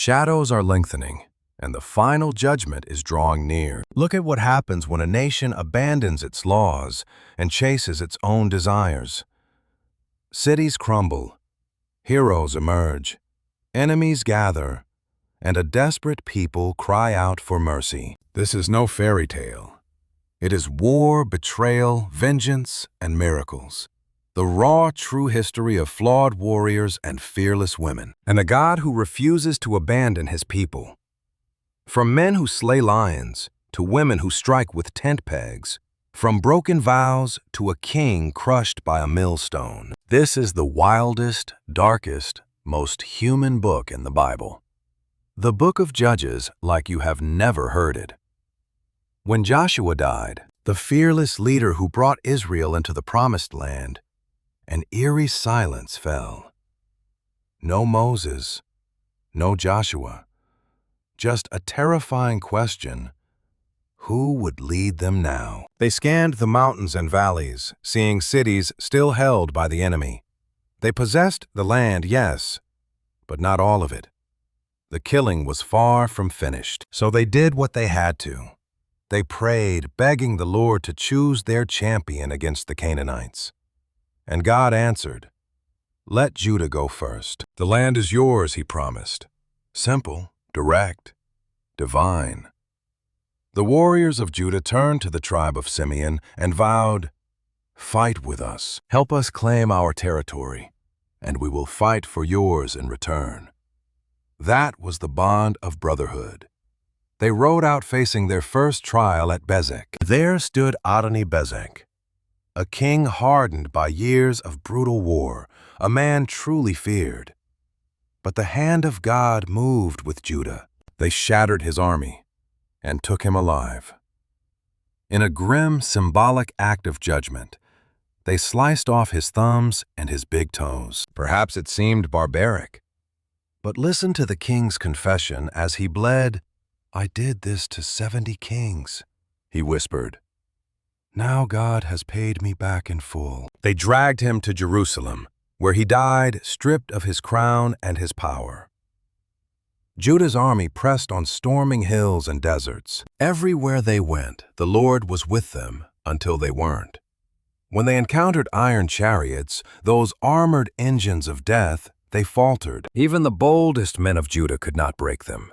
Shadows are lengthening, and the final judgment is drawing near. Look at what happens when a nation abandons its laws and chases its own desires. Cities crumble, heroes emerge, enemies gather, and a desperate people cry out for mercy. This is no fairy tale. It is war, betrayal, vengeance, and miracles. The raw, true history of flawed warriors and fearless women. And a God who refuses to abandon his people. From men who slay lions to women who strike with tent pegs, from broken vows to a king crushed by a millstone. This is the wildest, darkest, most human book in the Bible. The book of Judges like you have never heard it. When Joshua died, the fearless leader who brought Israel into the Promised Land, an eerie silence fell. No Moses, no Joshua, just a terrifying question: who would lead them now? They scanned the mountains and valleys, seeing cities still held by the enemy. They possessed the land, yes, but not all of it. The killing was far from finished, so they did what they had to. They prayed, begging the Lord to choose their champion against the Canaanites. And God answered, "Let Judah go first. The land is yours," he promised. Simple, direct, divine. The warriors of Judah turned to the tribe of Simeon and vowed, "Fight with us. Help us claim our territory, and we will fight for yours in return." That was the bond of brotherhood. They rode out facing their first trial at Bezek. There stood Adoni-Bezek, a king hardened by years of brutal war, a man truly feared. But the hand of God moved with Judah. They shattered his army and took him alive. In a grim, symbolic act of judgment, they sliced off his thumbs and his big toes. Perhaps it seemed barbaric. But listen to the king's confession as he bled. "I did this to 70 kings, he whispered. "Now God has paid me back in full." They dragged him to Jerusalem, where he died stripped of his crown and his power. Judah's army pressed on storming hills and deserts. Everywhere they went, the Lord was with them until they weren't. When they encountered iron chariots, those armored engines of death, they faltered. Even the boldest men of Judah could not break them.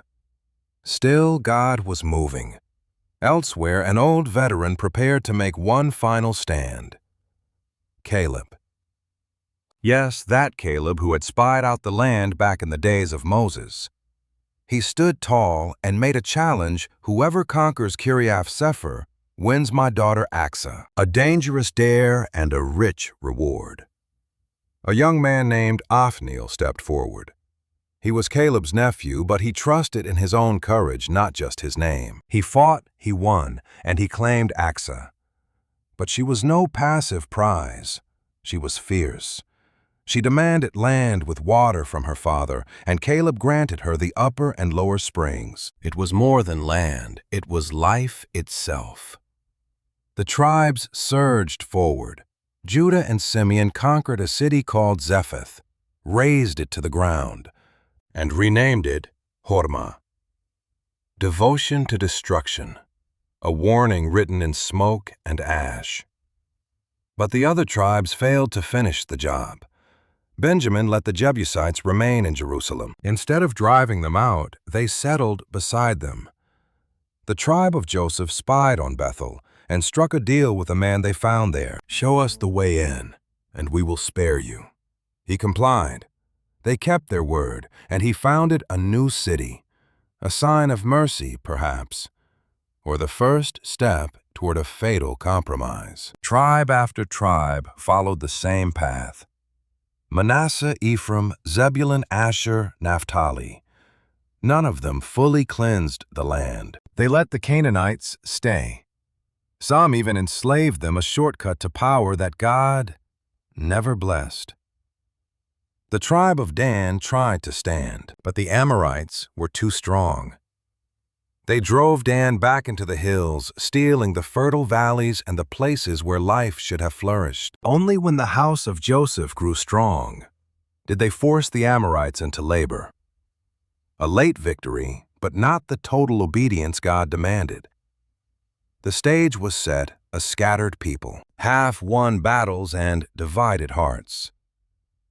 Still, God was moving. Elsewhere, an old veteran prepared to make one final stand. Caleb. Yes, that Caleb who had spied out the land back in the days of Moses. He stood tall and made a challenge: whoever conquers Kiriath-Sepher wins my daughter Axa, a dangerous dare and a rich reward. A young man named Othniel stepped forward. He was Caleb's nephew, but he trusted in his own courage, not just his name. He fought, he won, and he claimed Axa. But she was no passive prize. She was fierce. She demanded land with water from her father, and Caleb granted her the upper and lower springs. It was more than land. It was life itself. The tribes surged forward. Judah and Simeon conquered a city called Jephthah, razed it to the ground, and renamed it Hormah. Devotion to destruction, a warning written in smoke and ash. But the other tribes failed to finish the job. Benjamin let the Jebusites remain in Jerusalem. Instead of driving them out, they settled beside them. The tribe of Joseph spied on Bethel and struck a deal with a man they found there. "Show us the way in, and we will spare you." He complied. They kept their word, and he founded a new city, a sign of mercy, perhaps, or the first step toward a fatal compromise. Tribe after tribe followed the same path. Manasseh, Ephraim, Zebulun, Asher, Naphtali. None of them fully cleansed the land. They let the Canaanites stay. Some even enslaved them, a shortcut to power that God never blessed. The tribe of Dan tried to stand, but the Amorites were too strong. They drove Dan back into the hills, stealing the fertile valleys and the places where life should have flourished. Only when the house of Joseph grew strong did they force the Amorites into labor. A late victory, but not the total obedience God demanded. The stage was set, a scattered people, half-won battles and divided hearts.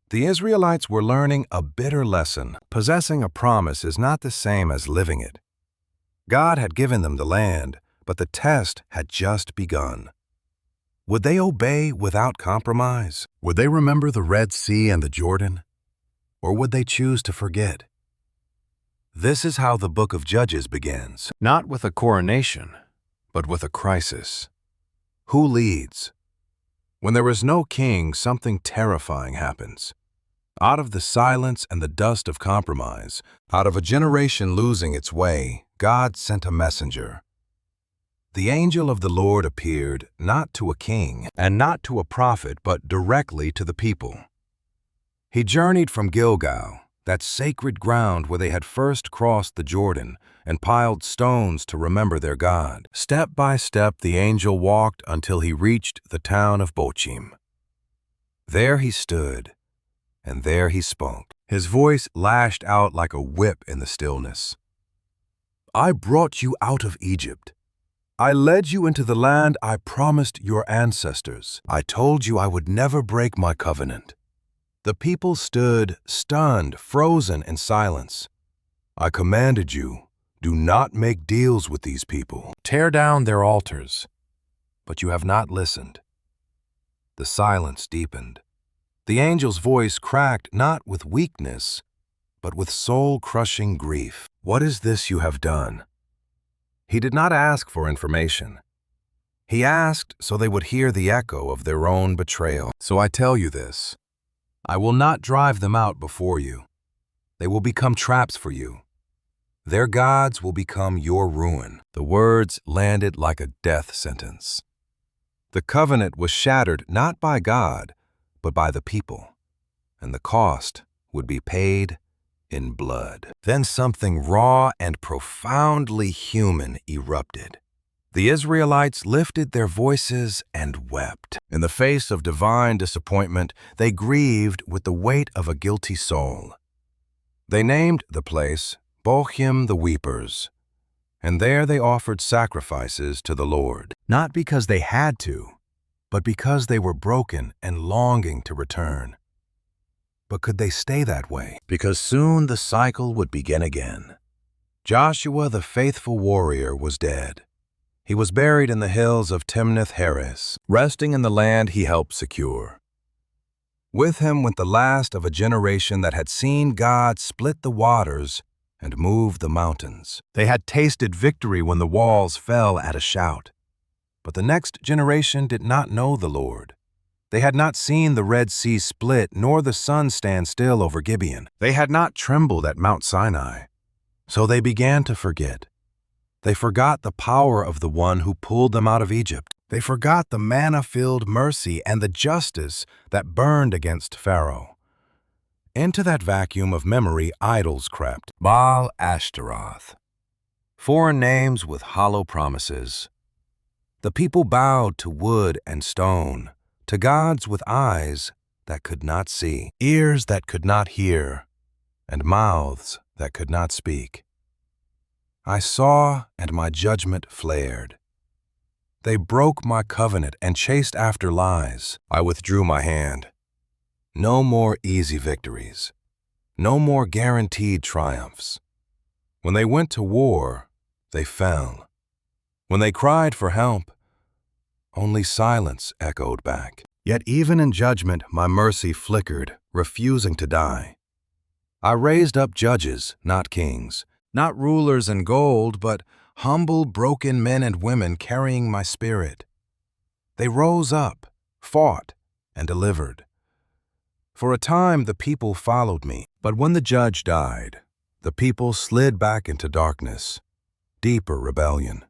The Israelites were learning a bitter lesson. Possessing a promise is not the same as living it. God had given them the land, but the test had just begun. Would they obey without compromise? Would they remember the Red Sea and the Jordan? Or would they choose to forget? This is how the book of Judges begins. Not with a coronation, but with a crisis. Who leads? When there is no king, something terrifying happens. Out of the silence and the dust of compromise, out of a generation losing its way, God sent a messenger. The angel of the Lord appeared not to a king and not to a prophet, but directly to the people. He journeyed from Gilgal, that sacred ground where they had first crossed the Jordan, and piled stones to remember their God. Step by step, the angel walked until he reached the town of Bochim. There he stood, and there he spoke. His voice lashed out like a whip in the stillness. I brought you out of Egypt. I led you into the land I promised your ancestors. I told you I would never break my covenant. The people stood, stunned, frozen in silence. I commanded you, do not make deals with these people. Tear down their altars. But you have not listened. The silence deepened. The angel's voice cracked not with weakness, but with soul-crushing grief. What is this you have done? He did not ask for information. He asked so they would hear the echo of their own betrayal. So I tell you this. I will not drive them out before you. They will become traps for you. Their gods will become your ruin. The words landed like a death sentence. The covenant was shattered not by God, but by the people, and the cost would be paid in blood. Then something raw and profoundly human erupted. The Israelites lifted their voices and wept. In the face of divine disappointment, they grieved with the weight of a guilty soul. They named the place Bochim the Weepers, and there they offered sacrifices to the Lord, not because they had to, but because they were broken and longing to return. But could they stay that way? Because soon the cycle would begin again. Joshua, the faithful warrior, was dead. He was buried in the hills of Timnath-Heres, resting in the land he helped secure. With him went the last of a generation that had seen God split the waters and move the mountains. They had tasted victory when the walls fell at a shout. But the next generation did not know the Lord. They had not seen the Red Sea split, nor the sun stand still over Gibeon. They had not trembled at Mount Sinai. So they began to forget. They forgot the power of the one who pulled them out of Egypt. They forgot the manna-filled mercy and the justice that burned against Pharaoh. Into that vacuum of memory, idols crept. Baal Ashtaroth. Foreign names with hollow promises. The people bowed to wood and stone, to gods with eyes that could not see, ears that could not hear, and mouths that could not speak. I saw, and my judgment flared. They broke my covenant and chased after lies. I withdrew my hand. No more easy victories. No more guaranteed triumphs. When they went to war, they fell. When they cried for help, only silence echoed back. Yet even in judgment, my mercy flickered, refusing to die. I raised up judges, not kings, not rulers in gold, but humble, broken men and women carrying my spirit. They rose up, fought, and delivered. For a time, the people followed me, but when the judge died, the people slid back into darkness, deeper rebellion.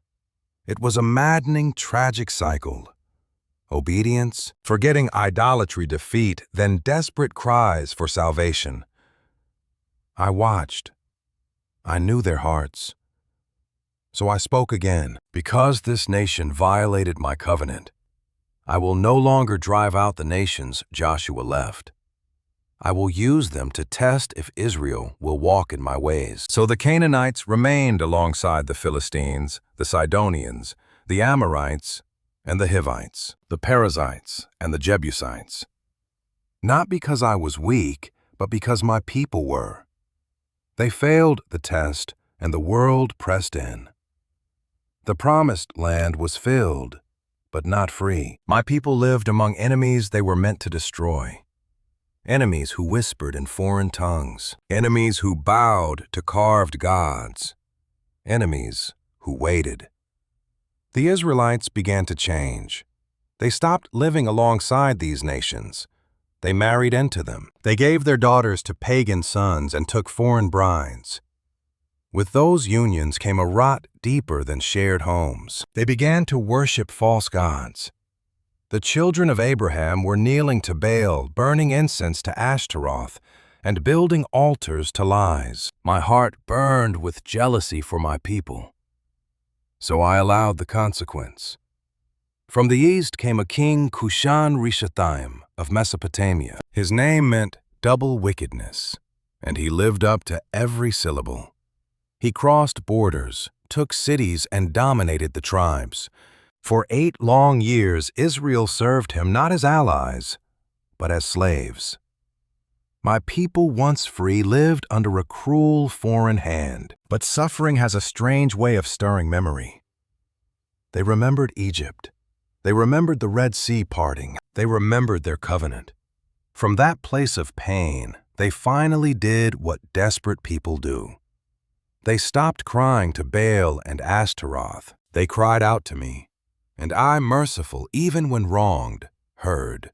It was a maddening, tragic cycle. Obedience, forgetting idolatry, defeat, then desperate cries for salvation. I watched. I knew their hearts. So I spoke again. Because this nation violated my covenant, I will no longer drive out the nations Joshua left. I will use them to test if Israel will walk in my ways." So the Canaanites remained alongside the Philistines, the Sidonians, the Amorites, and the Hivites, the Perizzites, and the Jebusites. Not because I was weak, but because my people were. They failed the test, and the world pressed in. The promised land was filled, but not free. My people lived among enemies they were meant to destroy. Enemies who whispered in foreign tongues. Enemies who bowed to carved gods. Enemies who waited. The Israelites began to change. They stopped living alongside these nations. They married into them. They gave their daughters to pagan sons and took foreign brides. With those unions came a rot deeper than shared homes. They began to worship false gods. The children of Abraham were kneeling to Baal, burning incense to Ashtaroth, and building altars to lies. My heart burned with jealousy for my people. So I allowed the consequence. From the east came a king, Cushan-Rishathaim of Mesopotamia. His name meant double wickedness, and he lived up to every syllable. He crossed borders, took cities, and dominated the tribes. For 8 long years, Israel served him not as allies, but as slaves. My people, once free, lived under a cruel foreign hand. But suffering has a strange way of stirring memory. They remembered Egypt. They remembered the Red Sea parting. They remembered their covenant. From that place of pain, they finally did what desperate people do. They stopped crying to Baal and Ashtaroth. They cried out to me, and I, merciful even when wronged, heard.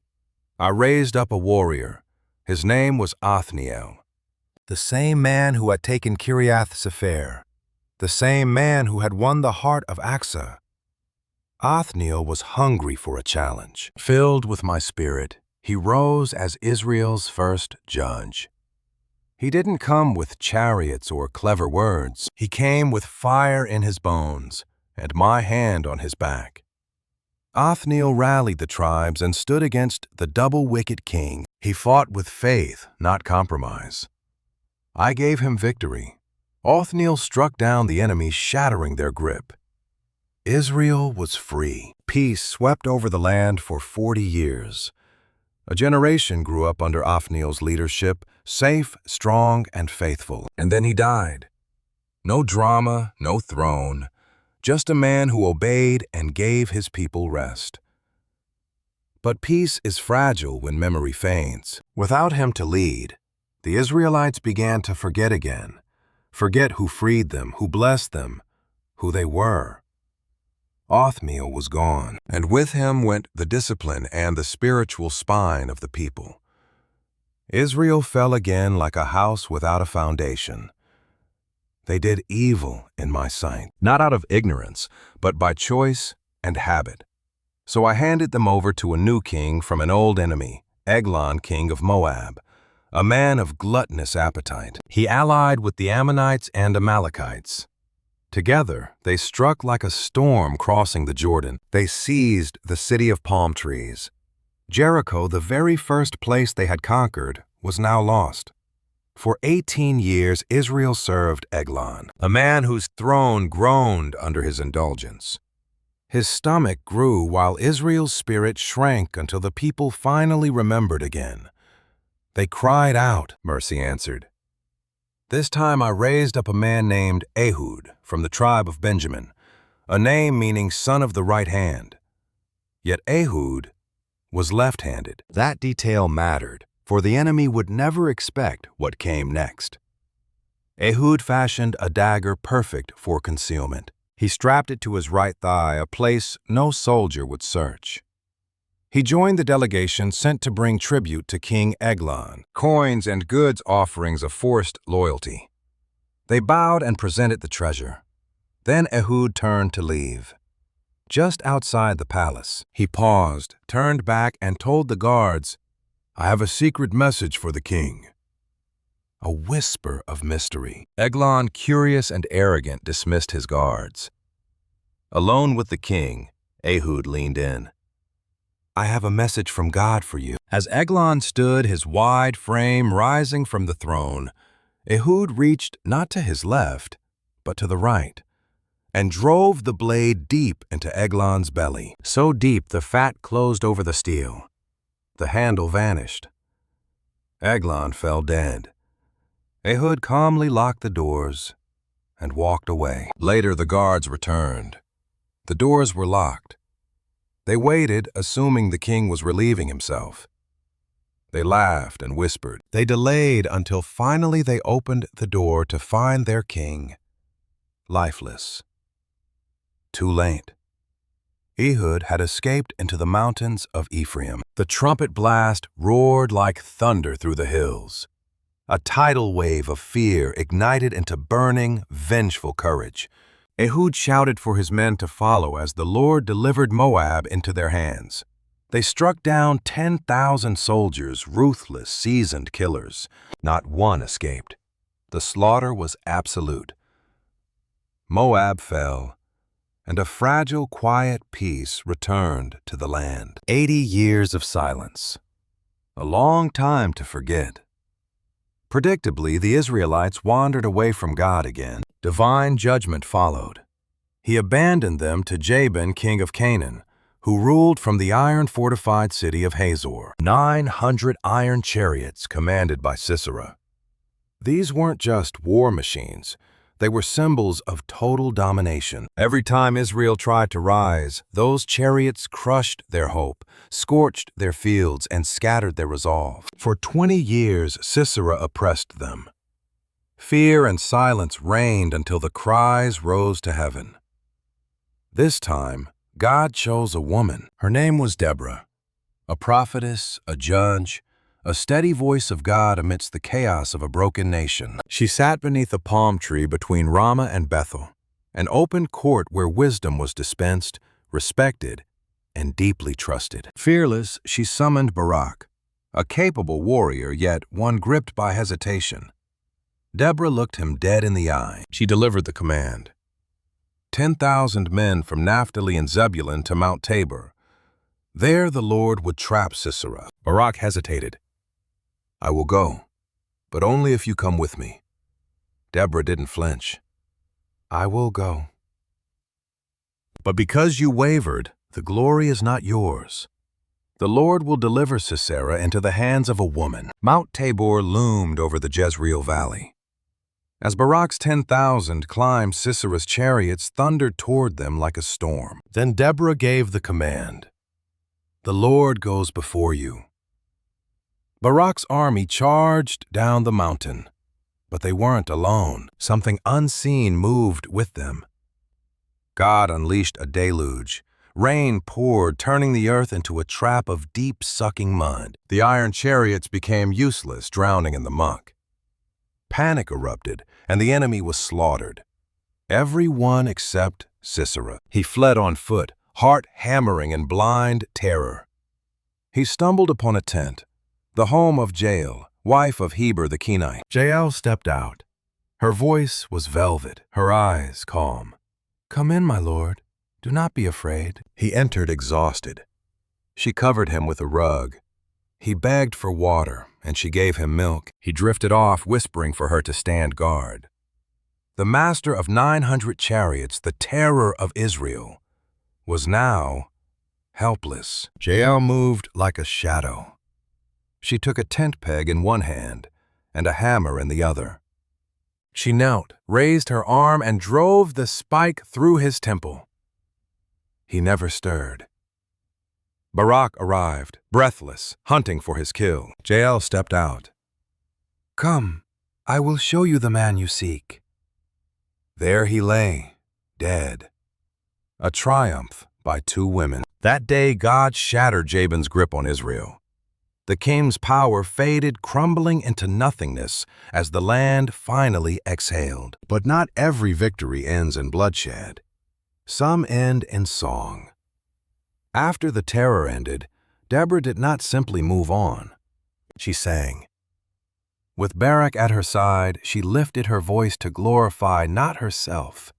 I raised up a warrior. His name was Othniel, the same man who had taken Kiriath-Sepher, the same man who had won the heart of Asa. Othniel was hungry for a challenge. Filled with my spirit, he rose as Israel's first judge. He didn't come with chariots or clever words. He came with fire in his bones and my hand on his back. Othniel rallied the tribes and stood against the double-wicked king. He fought with faith, not compromise. I gave him victory. Othniel struck down the enemy, shattering their grip. Israel was free. Peace swept over the land for 40 years. A generation grew up under Othniel's leadership, safe, strong, and faithful. And then he died. No drama, no throne. Just a man who obeyed and gave his people rest. But peace is fragile when memory fades. Without him to lead, the Israelites began to forget again. Forget who freed them, who blessed them, who they were. Othniel was gone, and with him went the discipline and the spiritual spine of the people. Israel fell again like a house without a foundation. They did evil in my sight, not out of ignorance, but by choice and habit. So I handed them over to a new king from an old enemy, Eglon, king of Moab, a man of gluttonous appetite. He allied with the Ammonites and Amalekites. Together, they struck like a storm crossing the Jordan. They seized the city of palm trees. Jericho, the very first place they had conquered, was now lost. For 18 years, Israel served Eglon, a man whose throne groaned under his indulgence. His stomach grew while Israel's spirit shrank until the people finally remembered again. They cried out, mercy answered. This time I raised up a man named Ehud from the tribe of Benjamin, a name meaning son of the right hand. Yet Ehud was left-handed. That detail mattered, for the enemy would never expect what came next. Ehud fashioned a dagger perfect for concealment. He strapped it to his right thigh, a place no soldier would search. He joined the delegation sent to bring tribute to King Eglon, coins and goods offerings of forced loyalty. They bowed and presented the treasure. Then Ehud turned to leave. Just outside the palace, he paused, turned back, and told the guards, "I have a secret message for the king." A whisper of mystery. Eglon, curious and arrogant, dismissed his guards. Alone with the king, Ehud leaned in. I have a message from God for you." As Eglon stood, his wide frame rising from the throne, Ehud reached not to his left, but to the right, and drove the blade deep into Eglon's belly, so deep the fat closed over the steel. The handle vanished. Eglon fell dead. Ehud calmly locked the doors and walked away. Later, the guards returned. The doors were locked. They waited, assuming the king was relieving himself. They laughed and whispered. They delayed until finally they opened the door to find their king lifeless. Too late. Ehud had escaped into the mountains of Ephraim. The trumpet blast roared like thunder through the hills. A tidal wave of fear ignited into burning, vengeful courage. Ehud shouted for his men to follow as the Lord delivered Moab into their hands. They struck down 10,000 soldiers, ruthless, seasoned killers. Not one escaped. The slaughter was absolute. Moab fell, and a fragile, quiet peace returned to the land. 80 years of silence. A long time to forget. Predictably, the Israelites wandered away from God again. Divine judgment followed. He abandoned them to Jabin, king of Canaan, who ruled from the iron-fortified city of Hazor. 900 iron chariots commanded by Sisera. These weren't just war machines. They were symbols of total domination. Every time Israel tried to rise, those chariots crushed their hope, scorched their fields, and scattered their resolve. For 20 years, Sisera oppressed them. Fear and silence reigned until the cries rose to heaven. This time, God chose a woman. Her name was Deborah, a prophetess, a judge, a steady voice of God amidst the chaos of a broken nation. She sat beneath a palm tree between Ramah and Bethel, an open court where wisdom was dispensed, respected, and deeply trusted. Fearless, she summoned Barak, a capable warrior, yet one gripped by hesitation. Deborah looked him dead in the eye. She delivered the command. 10,000 men from Naphtali and Zebulun to Mount Tabor. There the Lord would trap Sisera. Barak hesitated. "I will go, but only if you come with me." Deborah didn't flinch. "I will go. But because you wavered, the glory is not yours. The Lord will deliver Sisera into the hands of a woman." Mount Tabor loomed over the Jezreel Valley. As Barak's 10,000 climbed Sisera's chariots, thundered toward them like a storm. Then Deborah gave the command, "The Lord goes before you." Barak's army charged down the mountain, but they weren't alone. Something unseen moved with them. God unleashed a deluge. Rain poured, turning the earth into a trap of deep, sucking mud. The iron chariots became useless, drowning in the muck. Panic erupted, and the enemy was slaughtered. Everyone except Sisera. He fled on foot, heart hammering in blind terror. He stumbled upon a tent, the home of Jael, wife of Heber the Kenite. Jael stepped out. Her voice was velvet, her eyes calm. "Come in, my lord. Do not be afraid." He entered exhausted. She covered him with a rug. He begged for water, and she gave him milk. He drifted off, whispering for her to stand guard. The master of 900 chariots, the terror of Israel, was now helpless. Jael moved like a shadow. She took a tent peg in one hand and a hammer in the other. She knelt, raised her arm, and drove the spike through his temple. He never stirred. Barak arrived, breathless, hunting for his kill. Jael stepped out. "Come, I will show you the man you seek." There he lay, dead. A triumph by two women. That day, God shattered Jabin's grip on Israel. The king's power faded, crumbling into nothingness as the land finally exhaled. But not every victory ends in bloodshed. Some end in song. After the terror ended, Deborah did not simply move on. She sang. With Barak at her side, she lifted her voice to glorify not herself,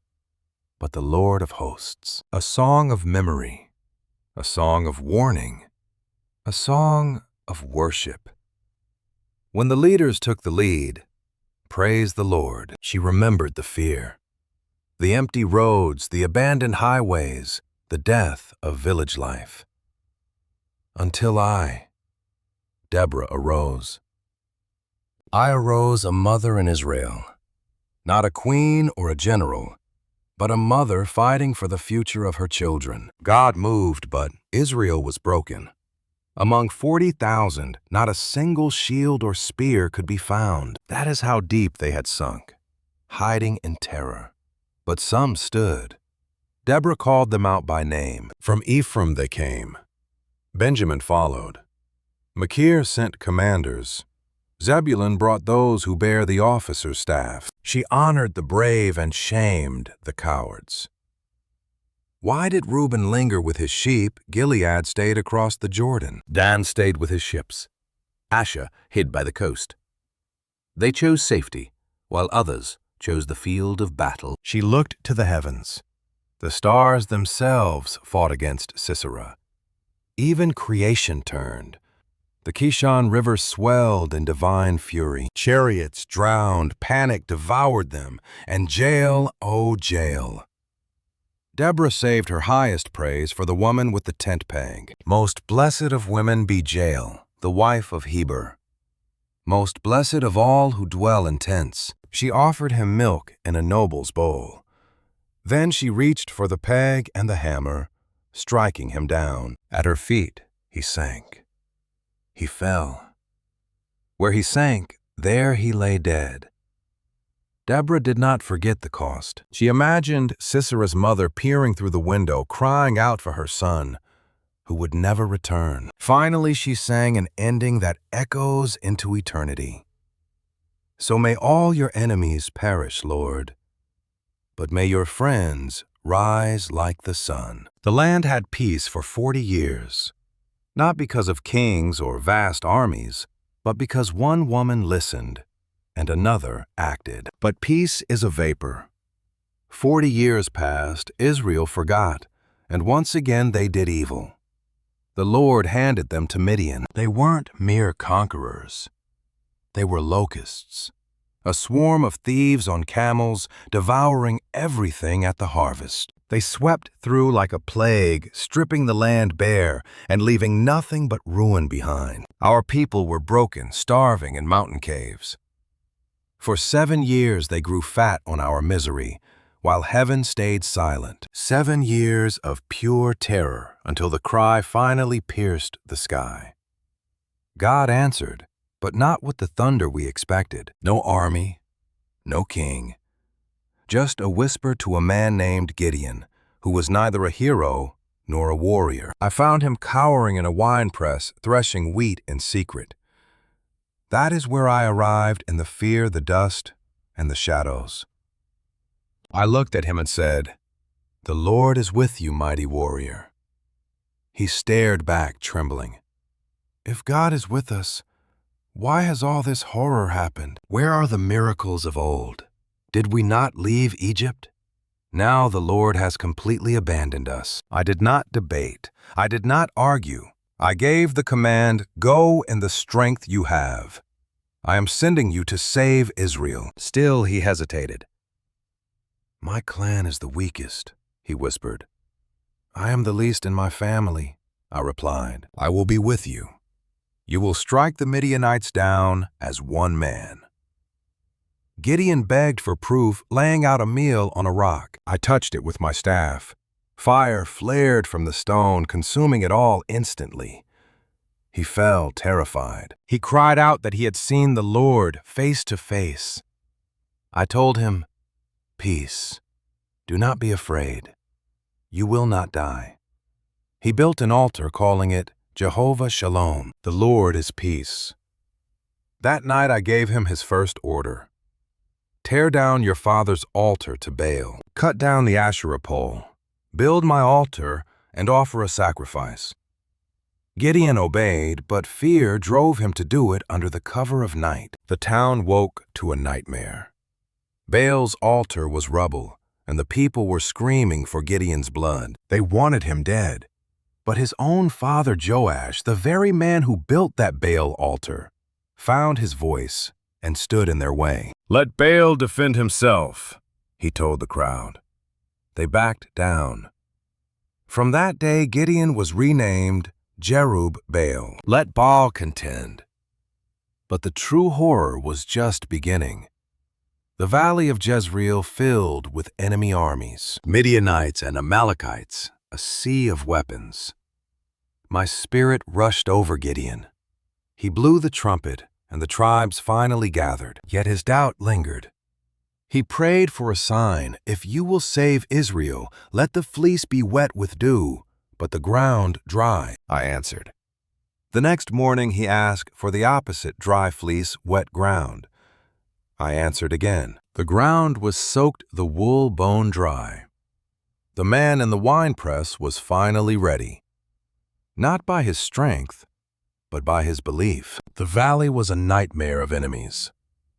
but the Lord of hosts. A song of memory, a song of warning, a song of worship. When the leaders took the lead, praise the Lord, she remembered the fear. The empty roads, the abandoned highways, the death of village life. Until Deborah, arose. I arose a mother in Israel, not a queen or a general, but a mother fighting for the future of her children. God moved, but Israel was broken. Among 40,000, not a single shield or spear could be found. That is how deep they had sunk, hiding in terror. But some stood. Deborah called them out by name. From Ephraim they came. Benjamin followed. Machir sent commanders. Zebulun brought those who bear the officer's staff. She honored the brave and shamed the cowards. Why did Reuben linger with his sheep? Gilead stayed across the Jordan. Dan stayed with his ships. Asher hid by the coast. They chose safety, while others chose the field of battle. She looked to the heavens. The stars themselves fought against Sisera. Even creation turned. The Kishon River swelled in divine fury. Chariots drowned, panic devoured them, and Jael, oh Jael. Deborah saved her highest praise for the woman with the tent peg. Most blessed of women be Jael, the wife of Heber. Most blessed of all who dwell in tents. She offered him milk in a noble's bowl. Then she reached for the peg and the hammer, striking him down. At her feet he sank. He fell. Where he sank, there he lay dead. Deborah did not forget the cost. She imagined Sisera's mother peering through the window, crying out for her son, who would never return. Finally, she sang an ending that echoes into eternity. So may all your enemies perish, Lord, but may your friends rise like the sun. The land had peace for 40 years, not because of kings or vast armies, but because one woman listened and another acted. But peace is a vapor. 40 years passed, Israel forgot, and once again they did evil. The Lord handed them to Midian. They weren't mere conquerors. They were locusts, a swarm of thieves on camels, devouring everything at the harvest. They swept through like a plague, stripping the land bare and leaving nothing but ruin behind. Our people were broken, starving in mountain caves. For 7 years they grew fat on our misery, while heaven stayed silent. 7 years of pure terror until the cry finally pierced the sky. God answered, but not with the thunder we expected. No army, no king. Just a whisper to a man named Gideon, who was neither a hero nor a warrior. I found him cowering in a winepress, threshing wheat in secret. That is where I arrived in the fear, the dust, and the shadows. I looked at him and said, "The Lord is with you, mighty warrior." He stared back, trembling. If God is with us, why has all this horror happened? Where are the miracles of old? Did we not leave Egypt? Now the Lord has completely abandoned us. I did not debate. I did not argue. I gave the command, "Go in the strength you have. I am sending you to save Israel." Still he hesitated. "My clan is the weakest," he whispered. "I am the least in my family," I replied. "I will be with you. You will strike the Midianites down as one man." Gideon begged for proof, laying out a meal on a rock. I touched it with my staff. Fire flared from the stone, consuming it all instantly. He fell terrified. He cried out that he had seen the Lord face to face. I told him, "Peace. Do not be afraid. You will not die." He built an altar, calling it Jehovah Shalom. The Lord is peace. That night I gave him his first order. Tear down your father's altar to Baal. Cut down the Asherah pole. Build my altar and offer a sacrifice. Gideon obeyed, but fear drove him to do it under the cover of night. The town woke to a nightmare. Baal's altar was rubble, and the people were screaming for Gideon's blood. They wanted him dead. But his own father Joash, the very man who built that Baal altar, found his voice and stood in their way. "Let Baal defend himself," he told the crowd. They backed down. From that day, Gideon was renamed Jerub-Baal. Let Baal contend. But the true horror was just beginning. The valley of Jezreel filled with enemy armies, Midianites and Amalekites, a sea of weapons. My spirit rushed over Gideon. He blew the trumpet, and the tribes finally gathered, yet his doubt lingered. He prayed for a sign. "If you will save Israel, let the fleece be wet with dew, but the ground dry," I answered. The next morning he asked for the opposite: dry fleece, wet ground. I answered again. The ground was soaked the wool bone dry. The man in the winepress was finally ready. Not by his strength, but by his belief. The valley was a nightmare of enemies.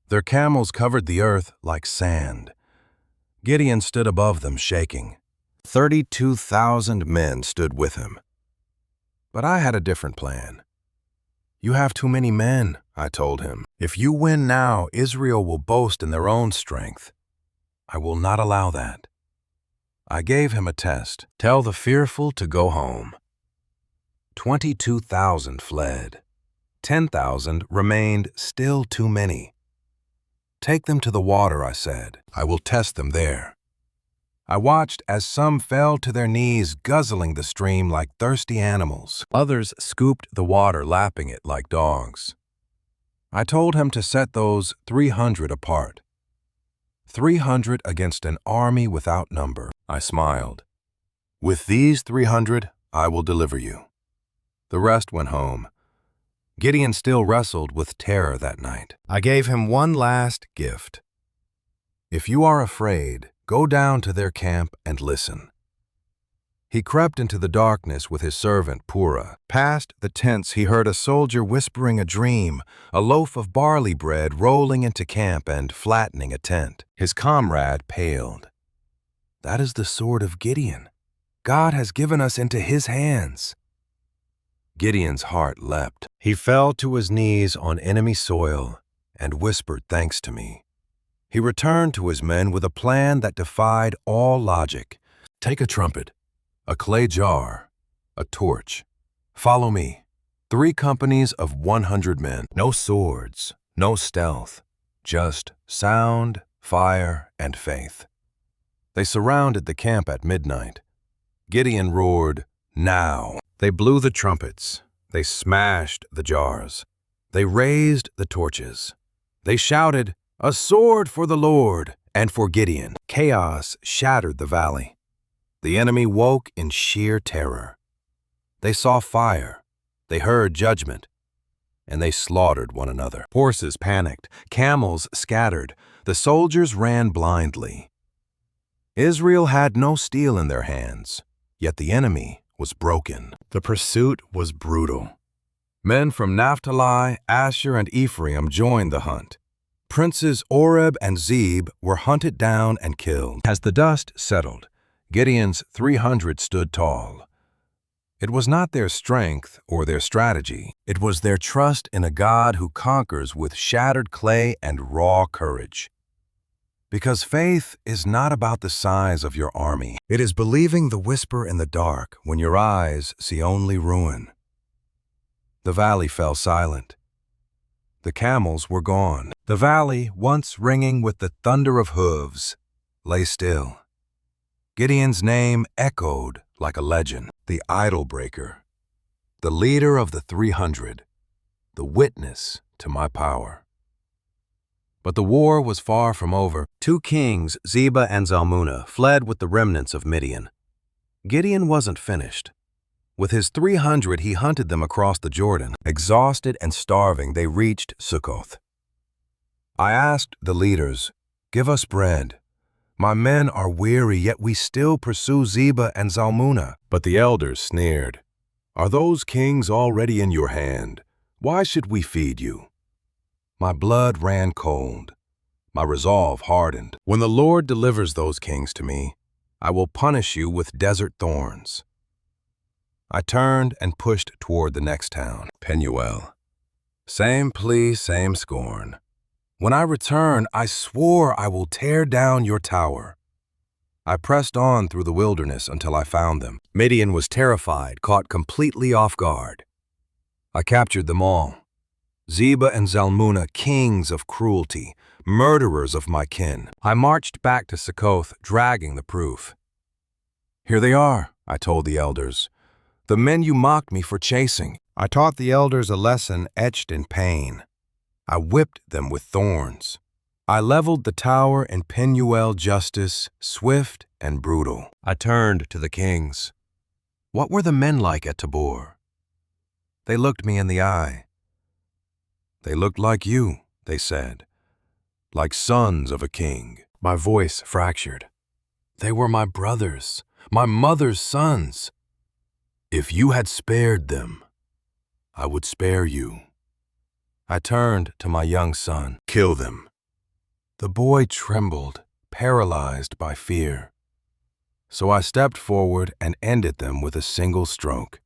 Their camels covered the earth like sand. Gideon stood above them, shaking. 32,000 men stood with him. But I had a different plan. "You have too many men," I told him. "If you win now, Israel will boast in their own strength. I will not allow that." I gave him a test. "Tell the fearful to go home." 22,000 fled. 10,000 remained, still too many. "Take them to the water," I said. "I will test them there." I watched as some fell to their knees, guzzling the stream like thirsty animals. Others scooped the water, lapping it like dogs. I told him to set those 300 apart. 300 against an army without number. I smiled. "With these 300, I will deliver you." The rest went home. Gideon still wrestled with terror that night. I gave him one last gift. "If you are afraid, go down to their camp and listen." He crept into the darkness with his servant Purah. Past the tents he heard a soldier whispering a dream, a loaf of barley bread rolling into camp and flattening a tent. His comrade paled. "That is the sword of Gideon. God has given us into his hands." Gideon's heart leapt. He fell to his knees on enemy soil and whispered thanks to me. He returned to his men with a plan that defied all logic. "Take a trumpet, a clay jar, a torch. Follow me. 3 companies of 100 men. No swords, no stealth, just sound, fire, and faith." They surrounded the camp at midnight. Gideon roared, "Now!" They blew the trumpets. They smashed the jars. They raised the torches. They shouted, "A sword for the Lord and for Gideon." Chaos shattered the valley. The enemy woke in sheer terror. They saw fire. They heard judgment. And they slaughtered one another. Horses panicked. Camels scattered. The soldiers ran blindly. Israel had no steel in their hands, yet the enemy was broken. The pursuit was brutal. Men from Naphtali, Asher, and Ephraim joined the hunt. Princes Oreb and Zeb were hunted down and killed. As the dust settled, Gideon's 300 stood tall. It was not their strength or their strategy. It was their trust in a God who conquers with shattered clay and raw courage. Because faith is not about the size of your army. It is believing the whisper in the dark when your eyes see only ruin. The valley fell silent. The camels were gone. The valley, once ringing with the thunder of hooves, lay still. Gideon's name echoed like a legend. The idol breaker, the leader of the 300, the witness to my power. But the war was far from over. 2 kings, Zebah and Zalmunna, fled with the remnants of Midian. Gideon wasn't finished. With his 300, he hunted them across the Jordan. Exhausted and starving, they reached Sukkoth. I asked the leaders, "Give us bread. My men are weary, yet we still pursue Zebah and Zalmunna." But the elders sneered. "Are those kings already in your hand? Why should we feed you?" My blood ran cold. My resolve hardened. "When the Lord delivers those kings to me, I will punish you with desert thorns." I turned and pushed toward the next town, Penuel. Same plea, same scorn. When I return, I swore I will tear down your tower. I pressed on through the wilderness until I found them. Midian was terrified, caught completely off guard. I captured them all. Zebah and Zalmunna, kings of cruelty, murderers of my kin. I marched back to Succoth, dragging the proof. Here they are, I told the elders. The men you mocked me for chasing. I taught the elders a lesson etched in pain. I whipped them with thorns. I leveled the tower in Penuel justice, swift and brutal. I turned to the kings. What were the men like at Tabor? They looked me in the eye. They looked like you, they said, like sons of a king. My voice fractured. They were my brothers, my mother's sons. If you had spared them, I would spare you. I turned to my young son. Kill them. The boy trembled, paralyzed by fear. So I stepped forward and ended them with a single stroke.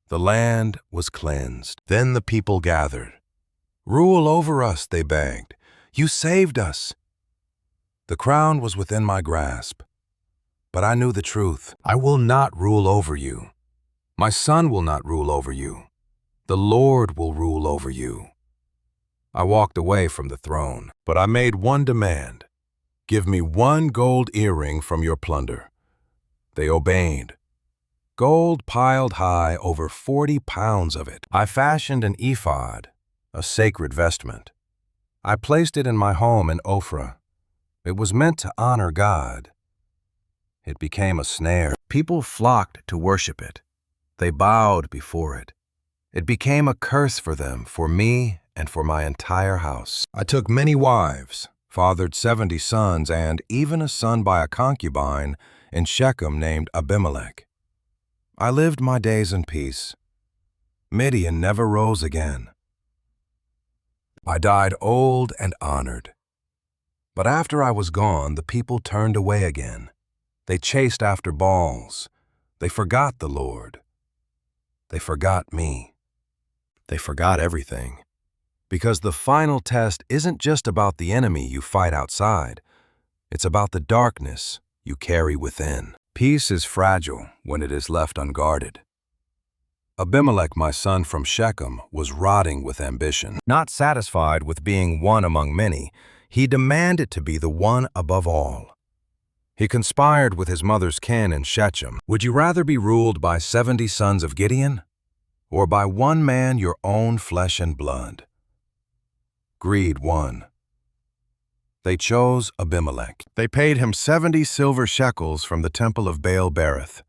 The land was cleansed. Then the people gathered. Rule over us, they begged. You saved us. The crown was within my grasp. But I knew the truth. I will not rule over you. My son will not rule over you. The Lord will rule over you. I walked away from the throne, but I made one demand. Give me one gold earring from your plunder. They obeyed. Gold piled high, over 40 pounds of it. I fashioned an ephod, a sacred vestment. I placed it in my home in Ophrah. It was meant to honor God. It became a snare. People flocked to worship it. They bowed before it. It became a curse for them, for me, and for my entire house. I took many wives, fathered 70 sons, and even a son by a concubine in Shechem named Abimelech. I lived my days in peace. Midian never rose again. I died old and honored. But after I was gone, the people turned away again. They chased after Baals. They forgot the Lord. They forgot me. They forgot everything. Because the final test isn't just about the enemy you fight outside. It's about the darkness you carry within. Peace is fragile when it is left unguarded. Abimelech, my son from Shechem, was rotting with ambition. Not satisfied with being one among many, he demanded to be the one above all. He conspired with his mother's kin in Shechem. Would you rather be ruled by 70 sons of Gideon, or by one man, your own flesh and blood? Greed won. They chose Abimelech. They paid him 70 silver shekels from the temple of Baal-berith.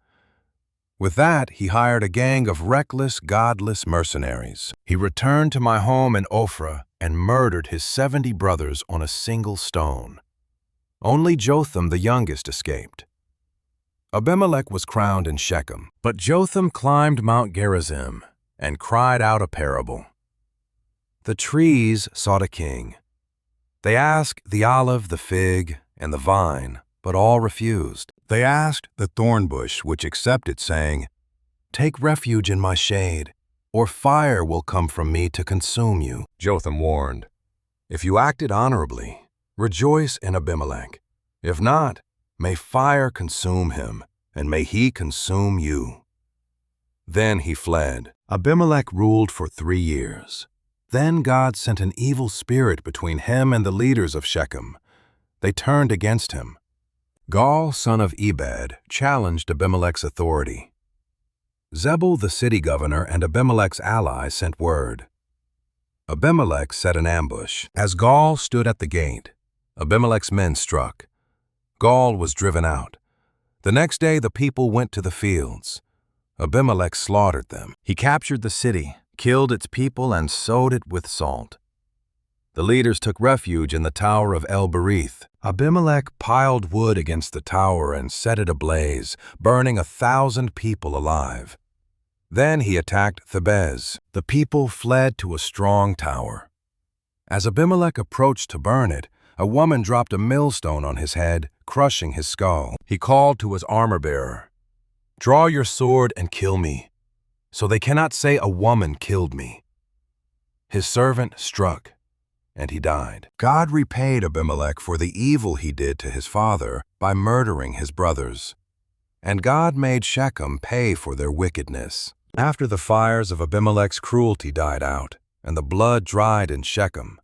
With that, he hired a gang of reckless, godless mercenaries. He returned to my home in Ophrah and murdered his 70 brothers on a single stone. Only Jotham, the youngest, escaped. Abimelech was crowned in Shechem, but Jotham climbed Mount Gerizim and cried out a parable. The trees sought a king. They asked the olive, the fig, and the vine, but all refused. They asked the thorn bush, which accepted, saying, "Take refuge in my shade, or fire will come from me to consume you." Jotham warned, "If you acted honorably, rejoice in Abimelech. If not, may fire consume him, and may he consume you." Then he fled. Abimelech ruled for 3 years. Then God sent an evil spirit between him and the leaders of Shechem. They turned against him. Gaal, son of Ebed, challenged Abimelech's authority. Zebul, the city governor, and Abimelech's allies sent word. Abimelech set an ambush. As Gaal stood at the gate, Abimelech's men struck. Gaal was driven out. The next day the people went to the fields. Abimelech slaughtered them. He captured the city, killed its people, and sowed it with salt. The leaders took refuge in the tower of El-Berith. Abimelech piled wood against the tower and set it ablaze, burning 1,000 people alive. Then he attacked Thebez. The people fled to a strong tower. As Abimelech approached to burn it, a woman dropped a millstone on his head, crushing his skull. He called to his armor-bearer, "Draw your sword and kill me. so they cannot say a woman killed me. His servant struck, and he died. God repaid Abimelech for the evil he did to his father by murdering his brothers. And God made Shechem pay for their wickedness. After the fires of Abimelech's cruelty died out, and the blood dried in Shechem,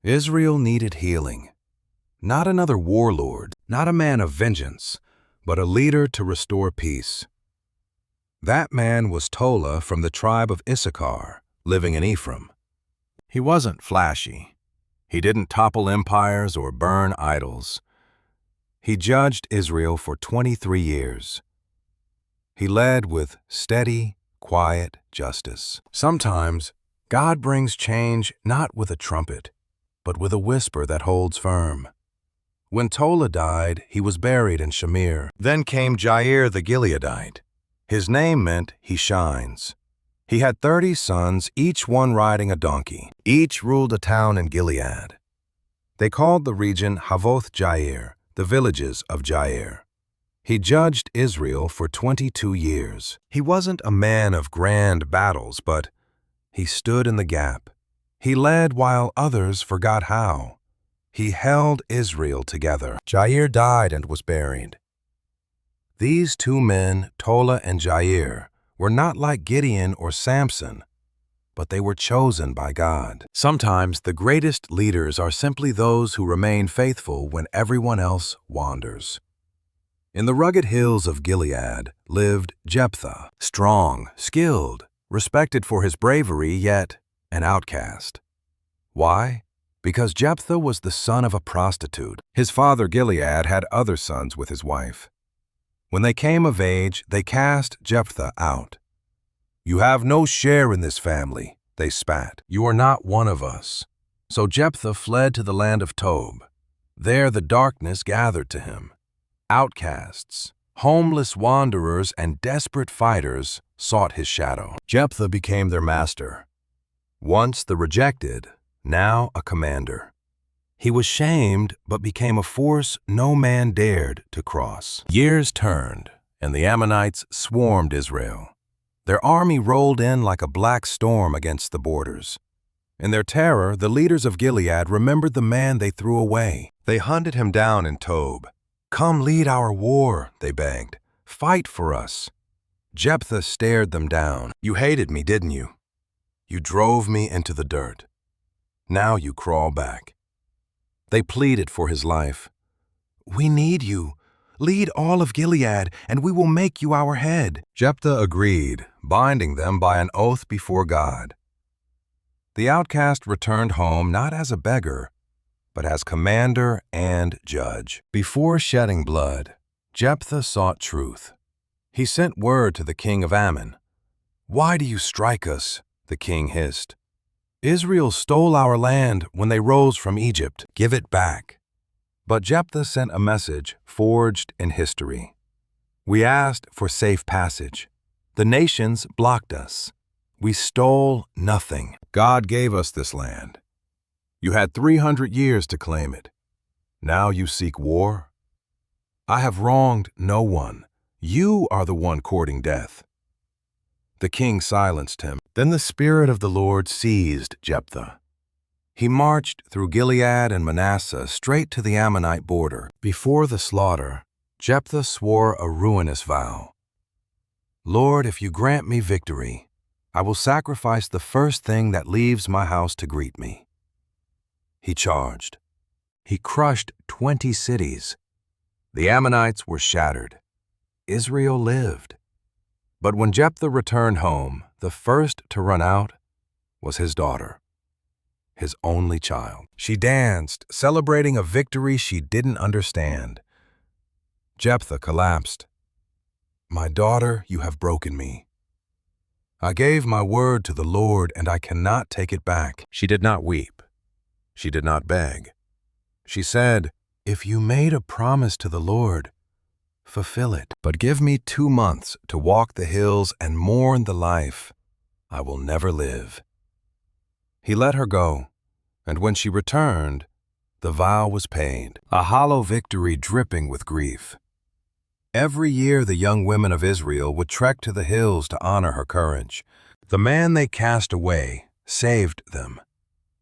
Israel needed healing. Not another warlord, not a man of vengeance, but a leader to restore peace. That man was Tola from the tribe of Issachar, living in Ephraim. He wasn't flashy. He didn't topple empires or burn idols. He judged Israel for 23 years. He led with steady, quiet justice. Sometimes, God brings change not with a trumpet, but with a whisper that holds firm. When Tola died, he was buried in Shamir. Then came Jair the Gileadite. His name meant he shines. He had 30 sons, each one riding a donkey. Each ruled a town in Gilead. They called the region Havoth Jair, the villages of Jair. He judged Israel for 22 years. He wasn't a man of grand battles, but he stood in the gap. He led while others forgot how. He held Israel together. Jair died and was buried. These two men, Tola and Jair, were not like Gideon or Samson, but they were chosen by God. Sometimes the greatest leaders are simply those who remain faithful when everyone else wanders. In the rugged hills of Gilead lived Jephthah, strong, skilled, respected for his bravery, yet an outcast. Why? Because Jephthah was the son of a prostitute. His father Gilead had other sons with his wife. When they came of age, they cast Jephthah out. "You have no share in this family," they spat. "You are not one of us." So Jephthah fled to the land of Tob. There the darkness gathered to him. Outcasts, homeless wanderers, and desperate fighters sought his shadow. Jephthah became their master. Once the rejected, now a commander. He was shamed, but became a force no man dared to cross. Years turned, and the Ammonites swarmed Israel. Their army rolled in like a black storm against the borders. In their terror, the leaders of Gilead remembered the man they threw away. They hunted him down in Tob. "Come lead our war," they begged. "Fight for us." Jephthah stared them down. "You hated me, didn't you? You drove me into the dirt. Now you crawl back." They pleaded for his life. "We need you. Lead all of Gilead, and we will make you our head." Jephthah agreed, binding them by an oath before God. The outcast returned home not as a beggar, but as commander and judge. Before shedding blood, Jephthah sought truth. He sent word to the king of Ammon. "Why do you strike us?" the king hissed. "Israel stole our land when they rose from Egypt. Give it back." But Jephthah sent a message forged in history. "We asked for safe passage. The nations blocked us. We stole nothing. God gave us this land. You had 300 years to claim it. Now you seek war? I have wronged no one. You are the one courting death." The king silenced him. Then the Spirit of the Lord seized Jephthah. He marched through Gilead and Manasseh straight to the Ammonite border. Before the slaughter, Jephthah swore a ruinous vow. "Lord, if you grant me victory, I will sacrifice the first thing that leaves my house to greet me." He charged. He crushed 20 cities. The Ammonites were shattered. Israel lived. But when Jephthah returned home, the first to run out was his daughter, his only child. She danced, celebrating a victory she didn't understand. Jephthah collapsed. "My daughter, you have broken me. I gave my word to the Lord, and I cannot take it back." She did not weep. She did not beg. She said, "If you made a promise to the Lord, fulfill it. But give me 2 months to walk the hills and mourn the life I will never live." He let her go, and when she returned, the vow was paid, a hollow victory dripping with grief. Every year the young women of Israel would trek to the hills to honor her courage. The man they cast away saved them.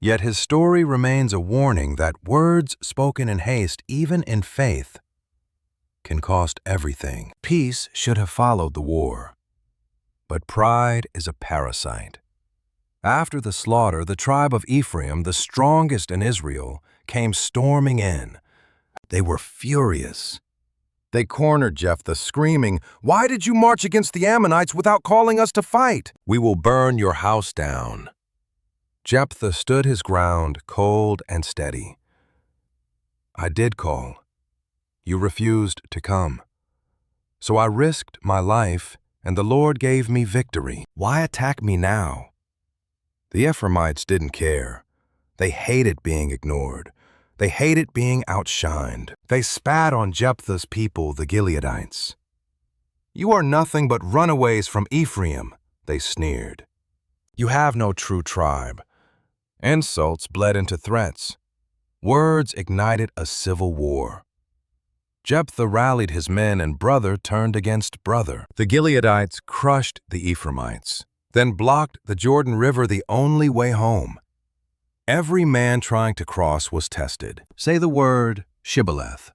Yet his story remains a warning that words spoken in haste, even in faith, can cost everything. Peace should have followed the war, but pride is a parasite. After the slaughter, the tribe of Ephraim, the strongest in Israel, came storming in. They were furious. They cornered Jephthah, screaming, "Why did you march against the Ammonites without calling us to fight? We will burn your house down." Jephthah stood his ground, cold and steady. "I did call. You refused to come. So I risked my life, and the Lord gave me victory. Why attack me now?" The Ephraimites didn't care. They hated being ignored. They hated being outshined. They spat on Jephthah's people, the Gileadites. "You are nothing but runaways from Ephraim," they sneered. "You have no true tribe." Insults bled into threats. Words ignited a civil war. Jephthah rallied his men, and brother turned against brother. The Gileadites crushed the Ephraimites, then blocked the Jordan River, the only way home. Every man trying to cross was tested. Say the word shibboleth.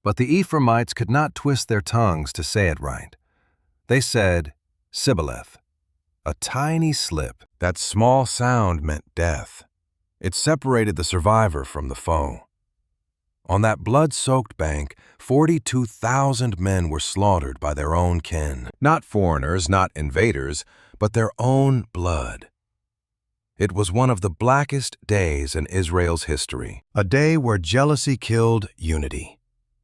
But the Ephraimites could not twist their tongues to say it right. They said sibboleth, a tiny slip. That small sound meant death. It separated the survivor from the foe. On that blood-soaked bank, 42,000 men were slaughtered by their own kin. Not foreigners, not invaders, but their own blood. It was one of the blackest days in Israel's history, a day where jealousy killed unity,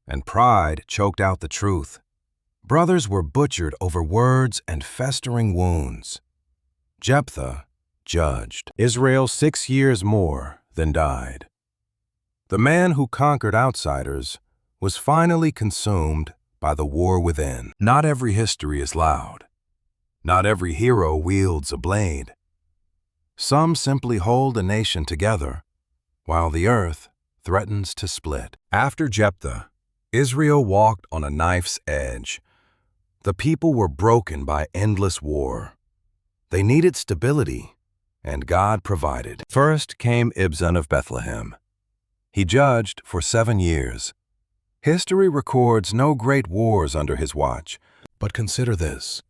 and pride choked out the truth. Brothers were butchered over words and festering wounds. Jephthah judged Israel 6 years more than died. The man who conquered outsiders was finally consumed by the war within. Not every history is loud. Not every hero wields a blade. Some simply hold a nation together, while the earth threatens to split. After Jephthah, Israel walked on a knife's edge. The people were broken by endless war. They needed stability, and God provided. First came Ibzan of Bethlehem. He judged for 7 years. History records no great wars under his watch, but consider this.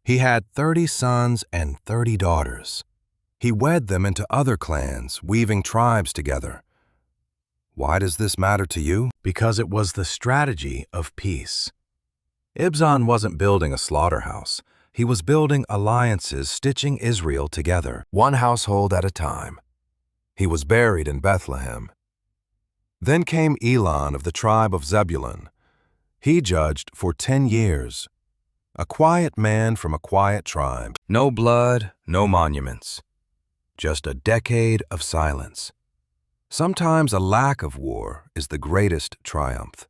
He had 30 sons and 30 daughters. He wed them into other clans, weaving tribes together. Why does this matter to you? Because it was the strategy of peace. Ibzan wasn't building a slaughterhouse. He was building alliances, stitching Israel together, one household at a time. He was buried in Bethlehem. Then came Elon of the tribe of Zebulun. He judged for 10 years. A quiet man from a quiet tribe. No blood, no monuments. Just a decade of silence. Sometimes a lack of war is the greatest triumph.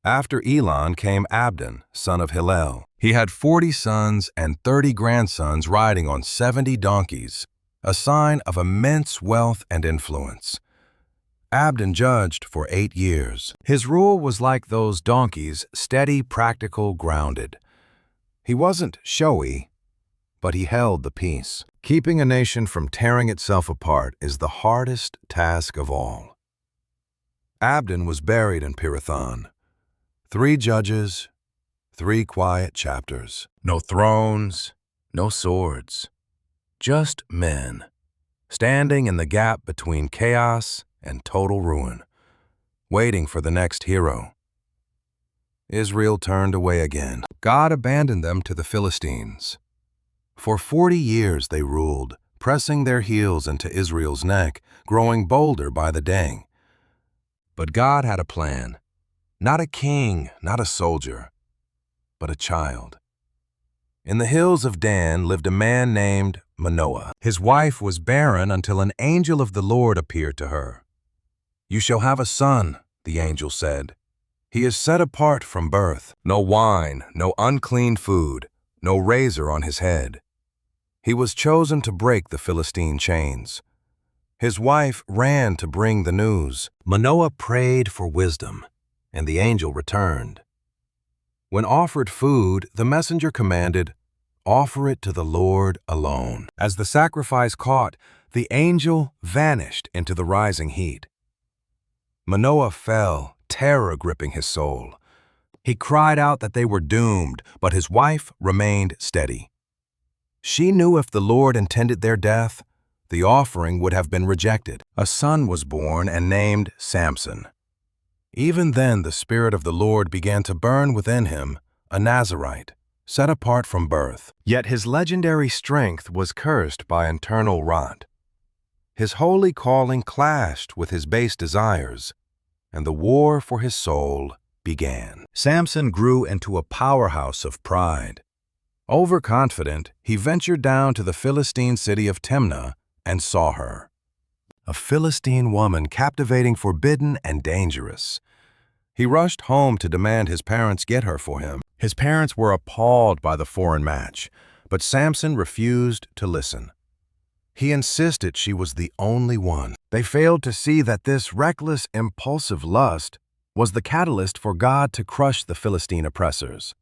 After Elon came Abdon, son of Hillel. He had 40 sons and 30 grandsons riding on 70 donkeys, a sign of immense wealth and influence. Abdon judged for 8 years. His rule was like those donkeys, steady, practical, grounded. He wasn't showy, but he held the peace. Keeping a nation from tearing itself apart is the hardest task of all. Abdon was buried in Pirathon. 3 judges, 3 quiet chapters. No thrones, no swords. Just men, standing in the gap between chaos and total ruin, waiting for the next hero. Israel turned away again. God abandoned them to the Philistines. For 40 years they ruled, pressing their heels into Israel's neck, growing bolder by the day. But God had a plan. Not a king, not a soldier, but a child. In the hills of Dan lived a man named Manoah. His wife was barren until an angel of the Lord appeared to her. "You shall have a son," the angel said. "He is set apart from birth. No wine, no unclean food, no razor on his head." He was chosen to break the Philistine chains. His wife ran to bring the news. Manoah prayed for wisdom, and the angel returned. When offered food, the messenger commanded, "Offer it to the Lord alone." As the sacrifice caught, the angel vanished into the rising heat. Manoah fell, terror gripping his soul. He cried out that they were doomed, but his wife remained steady. She knew if the Lord intended their death, the offering would have been rejected. A son was born and named Samson. Even then the Spirit of the Lord began to burn within him, a Nazirite, set apart from birth. Yet his legendary strength was cursed by internal rot. His holy calling clashed with his base desires, and the war for his soul began. Samson grew into a powerhouse of pride. Overconfident, he ventured down to the Philistine city of Timnah and saw her. A Philistine woman, captivating, forbidden, and dangerous. He rushed home to demand his parents get her for him. His parents were appalled by the foreign match, but Samson refused to listen. He insisted she was the only one. They failed to see that this reckless, impulsive lust was the catalyst for God to crush the Philistine oppressors.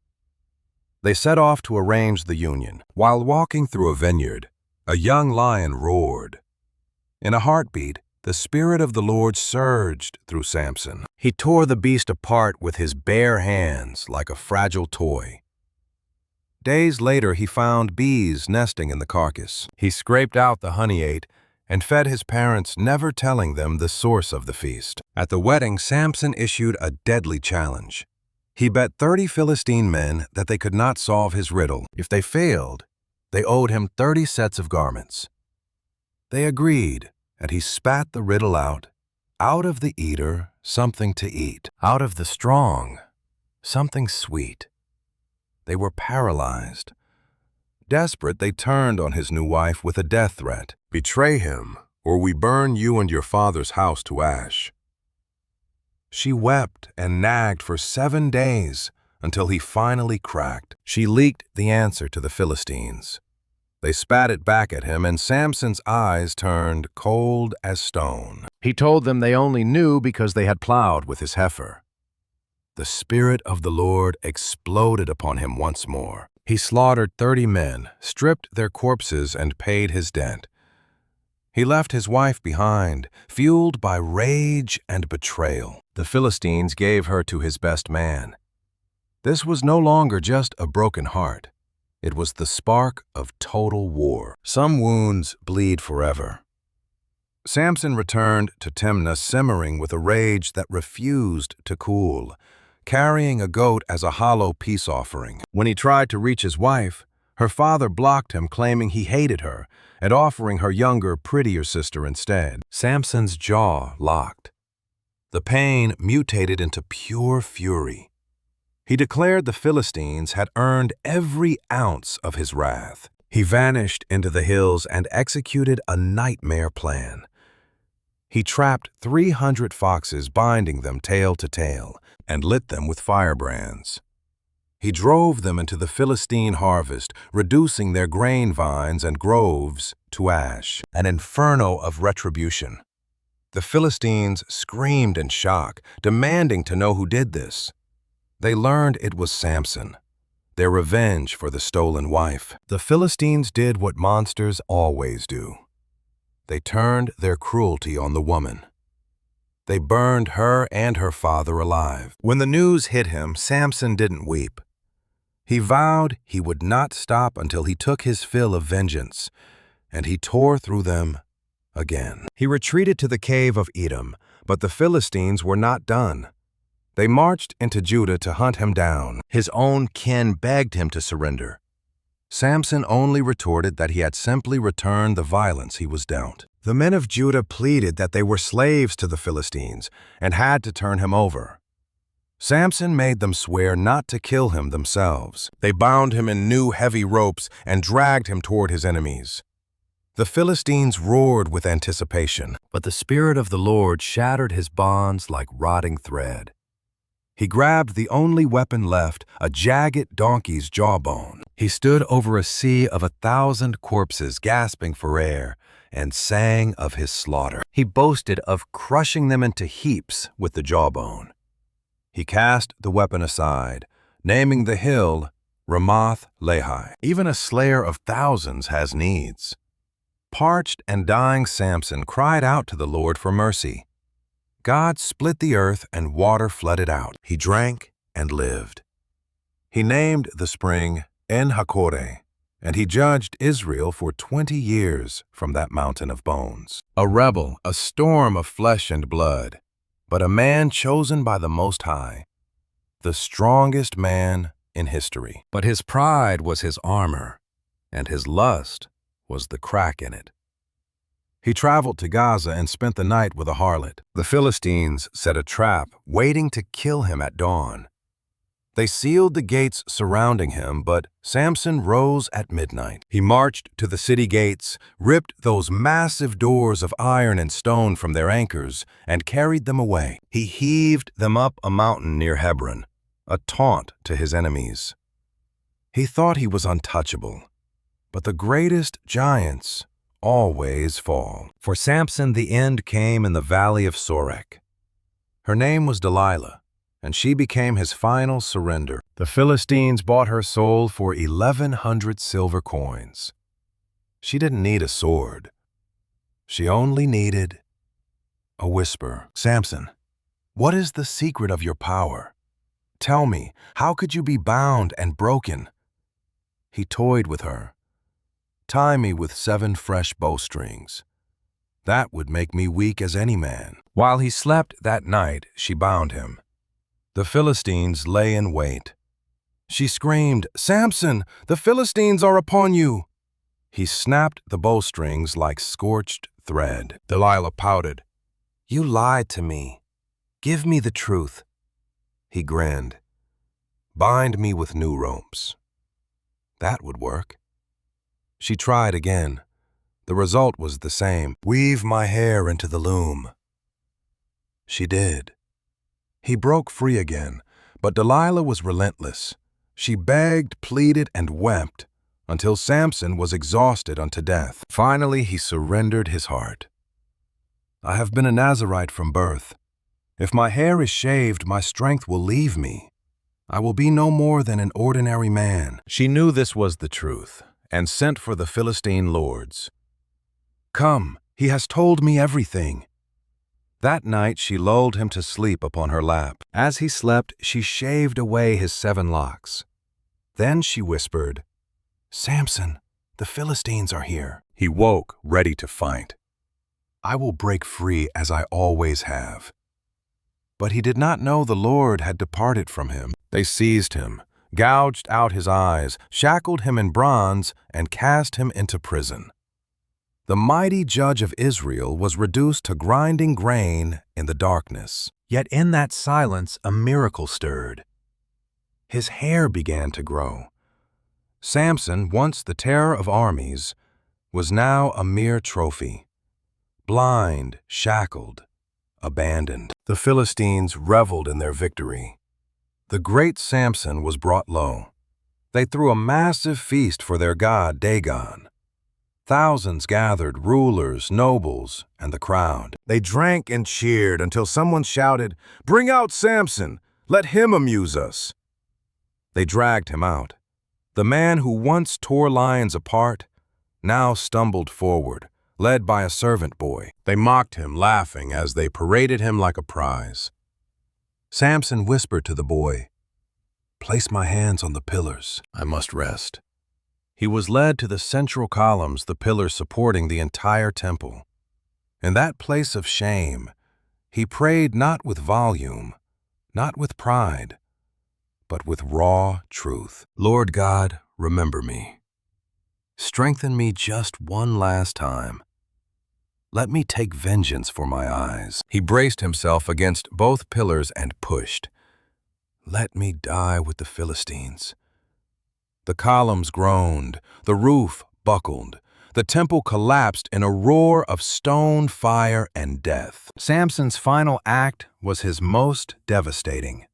They set off to arrange the union. While walking through a vineyard, a young lion roared. In a heartbeat, the Spirit of the Lord surged through Samson. He tore the beast apart with his bare hands like a fragile toy. Days later, he found bees nesting in the carcass. He scraped out the honey ate and fed his parents, never telling them the source of the feast. At the wedding, Samson issued a deadly challenge. He bet 30 Philistine men that they could not solve his riddle. If they failed, they owed him 30 sets of garments. They agreed, and he spat the riddle out. Out of the eater, something to eat. Out of the strong, something sweet. They were paralyzed. Desperate, they turned on his new wife with a death threat. "Betray him, or we burn you and your father's house to ash." She wept and nagged for 7 days until he finally cracked. She leaked the answer to the Philistines. They spat it back at him, and Samson's eyes turned cold as stone. He told them they only knew because they had plowed with his heifer. The Spirit of the Lord exploded upon him once more. He slaughtered 30 men, stripped their corpses, and paid his debt. He left his wife behind, fueled by rage and betrayal. The Philistines gave her to his best man. This was no longer just a broken heart. It was the spark of total war. Some wounds bleed forever. Samson returned to Timnah simmering with a rage that refused to cool, carrying a goat as a hollow peace offering. When he tried to reach his wife, her father blocked him, claiming he hated her and offering her younger, prettier sister instead. Samson's jaw locked. The pain mutated into pure fury. He declared the Philistines had earned every ounce of his wrath. He vanished into the hills and executed a nightmare plan. He trapped 300 foxes, binding them tail to tail, and lit them with firebrands. He drove them into the Philistine harvest, reducing their grain vines and groves to ash, an inferno of retribution. The Philistines screamed in shock, demanding to know who did this. They learned it was Samson, their revenge for the stolen wife. The Philistines did what monsters always do. They turned their cruelty on the woman. They burned her and her father alive. When the news hit him, Samson didn't weep. He vowed he would not stop until he took his fill of vengeance, and he tore through them again. He retreated to the cave of Edom, but the Philistines were not done. They marched into Judah to hunt him down. His own kin begged him to surrender. Samson only retorted that he had simply returned the violence he was dealt. The men of Judah pleaded that they were slaves to the Philistines and had to turn him over. Samson made them swear not to kill him themselves. They bound him in new heavy ropes and dragged him toward his enemies. The Philistines roared with anticipation, but the Spirit of the Lord shattered his bonds like rotting thread. He grabbed the only weapon left, a jagged donkey's jawbone. He stood over a sea of 1,000 corpses gasping for air and sang of his slaughter. He boasted of crushing them into heaps with the jawbone. He cast the weapon aside, naming the hill Ramoth-Lehi. Even a slayer of thousands has needs. Parched and dying Samson cried out to the Lord for mercy. God split the earth and water flooded out. He drank and lived. He named the spring En-Hakkore, and he judged Israel for 20 years from that mountain of bones. A rebel, a storm of flesh and blood, but a man chosen by the Most High, the strongest man in history. But his pride was his armor, and his lust was the crack in it. He traveled to Gaza and spent the night with a harlot. The Philistines set a trap, waiting to kill him at dawn. They sealed the gates surrounding him, but Samson rose at midnight. He marched to the city gates, ripped those massive doors of iron and stone from their anchors, and carried them away. He heaved them up a mountain near Hebron, a taunt to his enemies. He thought he was untouchable, but the greatest giants always fall. For Samson, the end came in the valley of Sorek. Her name was Delilah, and she became his final surrender. The Philistines bought her soul for 1,100 silver coins. She didn't need a sword. She only needed a whisper. Samson, what is the secret of your power? Tell me, how could you be bound and broken? He toyed with her. Tie me with 7 fresh bowstrings. That would make me weak as any man. While he slept that night, she bound him. The Philistines lay in wait. She screamed, Samson, the Philistines are upon you. He snapped the bowstrings like scorched thread. Delilah pouted. You lied to me. Give me the truth. He grinned. Bind me with new ropes. That would work. She tried again. The result was the same. Weave my hair into the loom. She did. He broke free again, but Delilah was relentless. She begged, pleaded, and wept until Samson was exhausted unto death. Finally, he surrendered his heart. I have been a Nazirite from birth. If my hair is shaved, my strength will leave me. I will be no more than an ordinary man. She knew this was the truth, and sent for the Philistine lords. Come, he has told me everything. That night she lulled him to sleep upon her lap. As he slept, she shaved away his 7 locks. Then she whispered, Samson, the Philistines are here. He woke, ready to fight. I will break free as I always have. But he did not know the Lord had departed from him. They seized him, gouged out his eyes, shackled him in bronze, and cast him into prison. The mighty judge of Israel was reduced to grinding grain in the darkness. Yet in that silence a miracle stirred. His hair began to grow. Samson, once the terror of armies, was now a mere trophy. Blind, shackled, abandoned. The Philistines reveled in their victory. The great Samson was brought low. They threw a massive feast for their god Dagon. Thousands gathered, rulers, nobles, and the crowd. They drank and cheered until someone shouted, Bring out Samson! Let him amuse us! They dragged him out. The man who once tore lions apart now stumbled forward, led by a servant boy. They mocked him, laughing, as they paraded him like a prize. Samson whispered to the boy, Place my hands on the pillars. I must rest. He was led to the central columns, the pillars supporting the entire temple. In that place of shame, he prayed not with volume, not with pride, but with raw truth. Lord God, remember me. Strengthen me just one last time. Let me take vengeance for my eyes. He braced himself against both pillars and pushed. Let me die with the Philistines. The columns groaned, the roof buckled, the temple collapsed in a roar of stone, fire, and death. Samson's final act was his most devastating.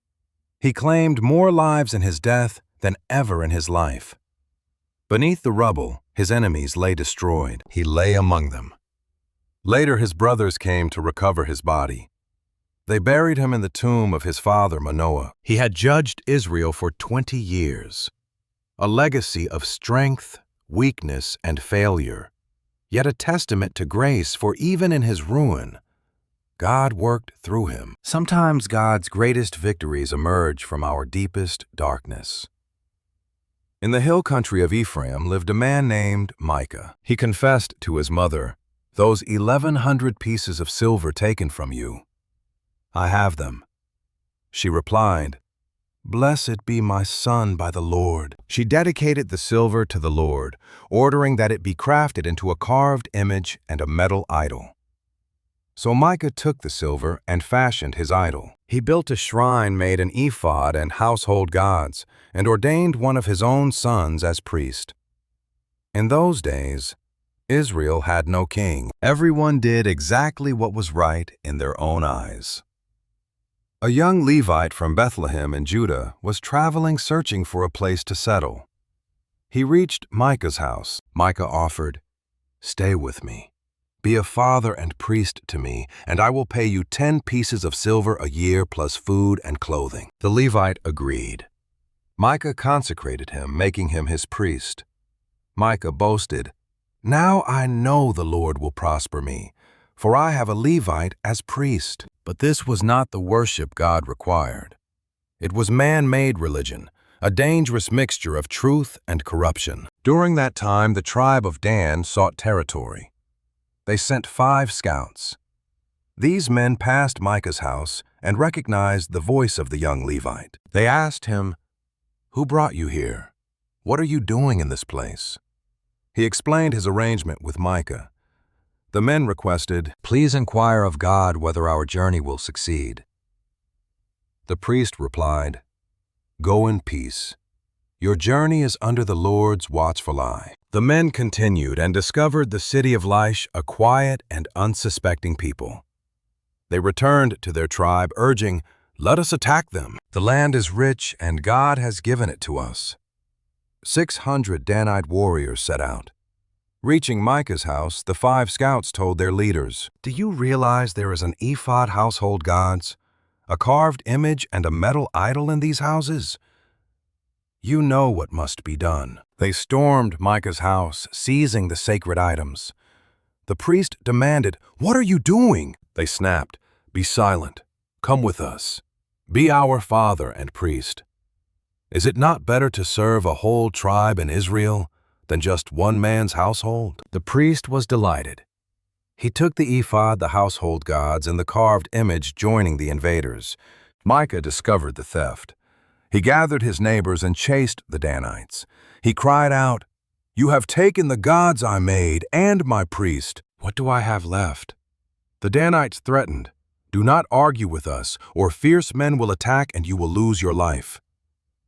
He claimed more lives in his death than ever in his life. Beneath the rubble, his enemies lay destroyed. He lay among them. Later, his brothers came to recover his body. They buried him in the tomb of his father Manoah. He had judged Israel for 20 years, a legacy of strength, weakness, and failure, yet a testament to grace, for even in his ruin, God worked through him. Sometimes God's greatest victories emerge from our deepest darkness. In the hill country of Ephraim lived a man named Micah. He confessed to his mother, "Those 1,100 pieces of silver taken from you, I have them." She replied, "Blessed be my son by the Lord." She dedicated the silver to the Lord, ordering that it be crafted into a carved image and a metal idol. So Micah took the silver and fashioned his idol. He built a shrine made an ephod and household gods, and ordained one of his own sons as priest. In those days, Israel had no king. Everyone did exactly what was right in their own eyes. A young Levite from Bethlehem in Judah was traveling searching for a place to settle. He reached Micah's house. Micah offered, "Stay with me. Be a father and priest to me, and I will pay you 10 pieces of silver a year plus food and clothing." The Levite agreed. Micah consecrated him, making him his priest. Micah boasted, "Now I know the Lord will prosper me, for I have a Levite as priest." But this was not the worship God required. It was man-made religion, a dangerous mixture of truth and corruption. During that time, the tribe of Dan sought territory. They sent 5 scouts. These men passed Micah's house and recognized the voice of the young Levite. They asked him, "Who brought you here? What are you doing in this place?" He explained his arrangement with Micah. The men requested, "Please inquire of God whether our journey will succeed." The priest replied, "Go in peace. Your journey is under the Lord's watchful eye." The men continued and discovered the city of Laish a quiet and unsuspecting people. They returned to their tribe, urging, "Let us attack them. The land is rich, and God has given it to us." 600 Danite warriors set out. Reaching Micah's house, the 5 scouts told their leaders, "Do you realize there is an ephod household gods, a carved image and a metal idol in these houses? You know what must be done." They stormed Micah's house, seizing the sacred items. The priest demanded, "What are you doing?" They snapped, "Be silent. Come with us. Be our father and priest. Is it not better to serve a whole tribe in Israel than just one man's household?" The priest was delighted. He took the ephod, the household gods, and the carved image, joining the invaders. Micah discovered the theft. He gathered his neighbors and chased the Danites. He cried out, "You have taken the gods I made and my priest. What do I have left?" The Danites threatened, "Do not argue with us, or fierce men will attack and you will lose your life."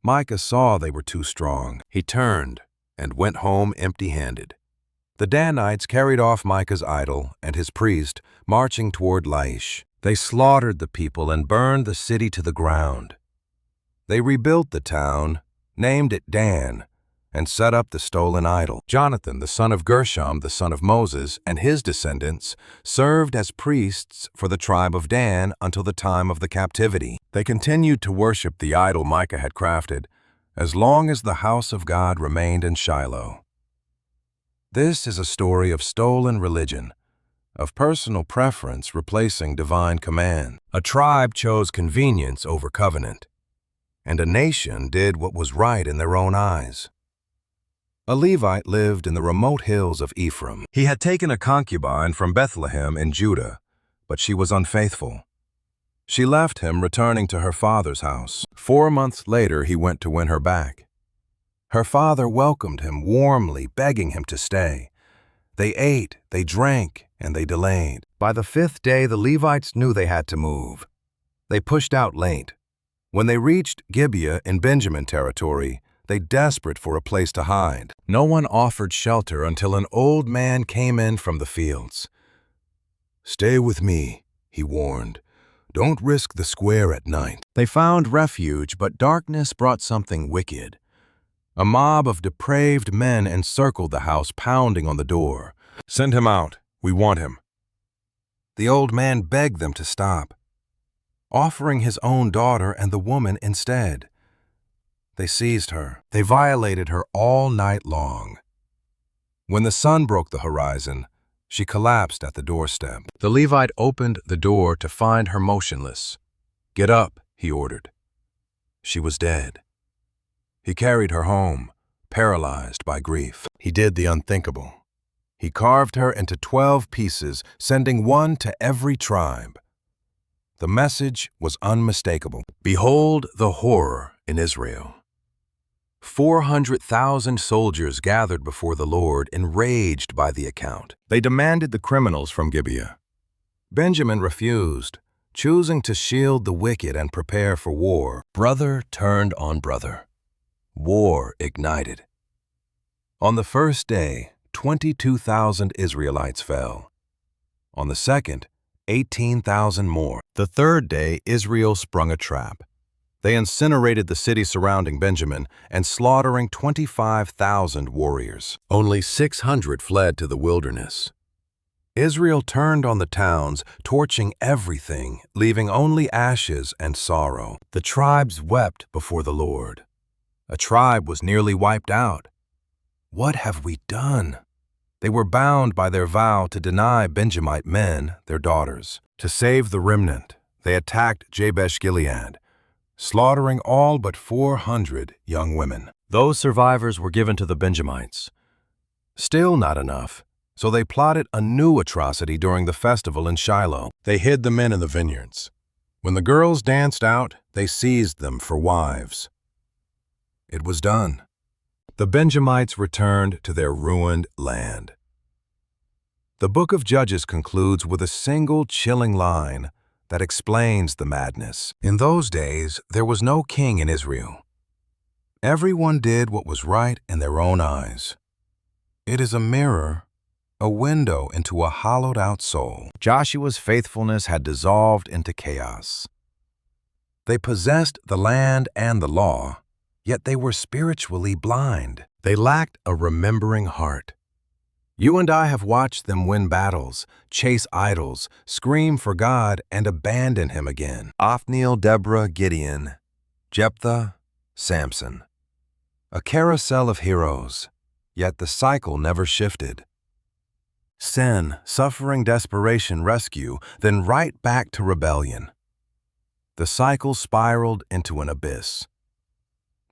Micah saw they were too strong. He turned and went home empty-handed. The Danites carried off Micah's idol and his priest, marching toward Laish. They slaughtered the people and burned the city to the ground. They rebuilt the town, named it Dan, and set up the stolen idol. Jonathan, the son of Gershom, the son of Moses, and his descendants served as priests for the tribe of Dan until the time of the captivity. They continued to worship the idol Micah had crafted, as long as the house of God remained in Shiloh. This is a story of stolen religion, of personal preference replacing divine command. A tribe chose convenience over covenant, and a nation did what was right in their own eyes. A Levite lived in the remote hills of Ephraim. He had taken a concubine from Bethlehem in Judah, but she was unfaithful. She left him, returning to her father's house. 4 months later, he went to win her back. Her father welcomed him warmly, begging him to stay. They ate, they drank, and they delayed. By the 5th day, the Levites knew they had to move. They pushed out late. When they reached Gibeah in Benjamin territory, they desperate for a place to hide. No one offered shelter until an old man came in from the fields. "Stay with me," he warned. "Don't risk the square at night." They found refuge, but darkness brought something wicked. A mob of depraved men encircled the house, pounding on the door. "Send him out. We want him." The old man begged them to stop. offering his own daughter and the woman instead. They seized her. They violated her all night long. When the sun broke the horizon, she collapsed at the doorstep. The Levite opened the door to find her motionless. "Get up," he ordered. She was dead. He carried her home, paralyzed by grief. He did the unthinkable. He carved her into 12 pieces, sending one to every tribe. The message was unmistakable. Behold the horror in Israel. 400,000 soldiers gathered before the Lord, enraged by the account. They demanded the criminals from Gibeah. Benjamin refused, choosing to shield the wicked and prepare for war. Brother turned on brother. War ignited. On the first day, 22,000 Israelites fell. On the second, 18,000 more. The third day, Israel sprung a trap. They incinerated the city surrounding Benjamin and slaughtering 25,000 warriors. Only 600 fled to the wilderness. Israel turned on the towns, torching everything, leaving only ashes and sorrow. The tribes wept before the Lord. A tribe was nearly wiped out. What have we done? They were bound by their vow to deny Benjamite men their daughters. To save the remnant, they attacked Jabesh-Gilead, slaughtering all but 400 young women. Those survivors were given to the Benjamites. Still not enough, so they plotted a new atrocity during the festival in Shiloh. They hid the men in the vineyards. When the girls danced out, they seized them for wives. It was done. The Benjamites returned to their ruined land. The book of Judges concludes with a single chilling line that explains the madness. In those days, there was no king in Israel. Everyone did what was right in their own eyes. It is a mirror, a window into a hollowed-out soul. Joshua's faithfulness had dissolved into chaos. They possessed the land and the law, yet they were spiritually blind. They lacked a remembering heart. You and I have watched them win battles, chase idols, scream for God, and abandon Him again. Othniel, Deborah, Gideon, Jephthah, Samson. A carousel of heroes, yet the cycle never shifted. Sin, suffering, desperation, rescue, then right back to rebellion. The cycle spiraled into an abyss.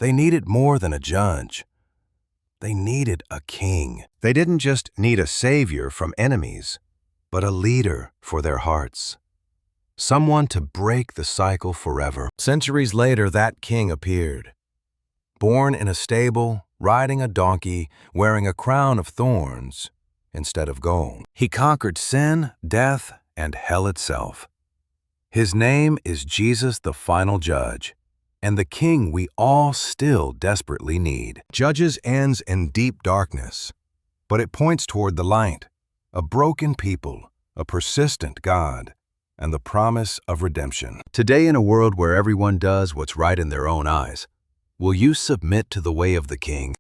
They needed more than a judge. They needed a king. They didn't just need a savior from enemies, but a leader for their hearts. Someone to break the cycle forever. Centuries later, that king appeared. Born in a stable, riding a donkey, wearing a crown of thorns instead of gold. He conquered sin, death, and hell itself. His name is Jesus, the final judge, and the king we all still desperately need. Judges ends in deep darkness, but it points toward the light, a broken people, a persistent God, and the promise of redemption. Today, in a world where everyone does what's right in their own eyes, will you submit to the way of the king?